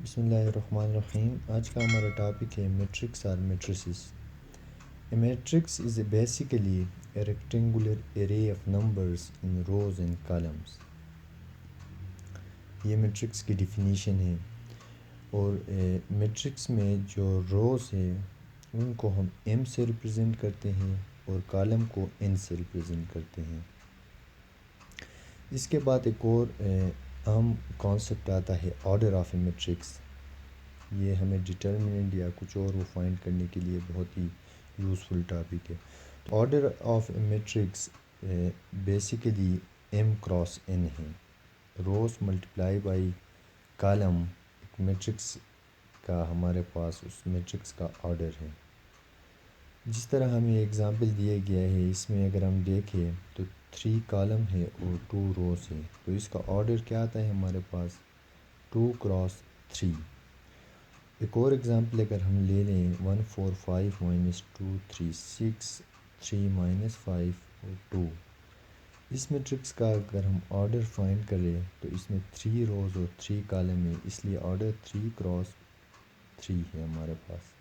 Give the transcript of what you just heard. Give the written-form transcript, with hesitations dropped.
بسم اللہ الرحمن الرحیم۔ آج کا ہمارا ٹاپک ہے میٹرکس اور matrices. A matrix is basically a rectangular array of numbers in rows and columns۔ یہ میٹرکس کی ڈیفینیشن ہے، اور میٹرکس میں جو روز ہے ان کو ہم m سے ریپرزینٹ کرتے ہیں اور کالم کو n سے ریپرزینٹ کرتے ہیں۔ اس کے بعد ایک اور اہم کانسیپٹ آتا ہے آرڈر آف اے میٹرکس۔ یہ ہمیں ڈیٹرمننٹ یا کچھ اور وہ فائنڈ کرنے کے لیے بہت ہی یوزفل ٹاپک ہے۔ Order of a matrix basically m cross n ہے۔ روز ملٹیپلائی بائی کالم ایک میٹرکس کا ہمارے پاس اس میٹرکس کا آرڈر ہے۔ جس طرح ہمیں ایگزامپل دیا گیا ہے، اس میں اگر ہم دیکھیں تو 3 کالم ہے اور 2 روز ہے، تو اس کا آرڈر کیا آتا ہے ہمارے پاس 2 کراس 3۔ ایک اور ایگزامپل اگر ہم لے لیں 1 4 5 -2 3 6 3 -5 اور 2، اس میٹرکس کا اگر ہم آرڈر فائنڈ کریں تو اس میں 3 روز اور 3 کالم ہے، اس لیے آرڈر 3 کراس 3 ہے ہمارے پاس۔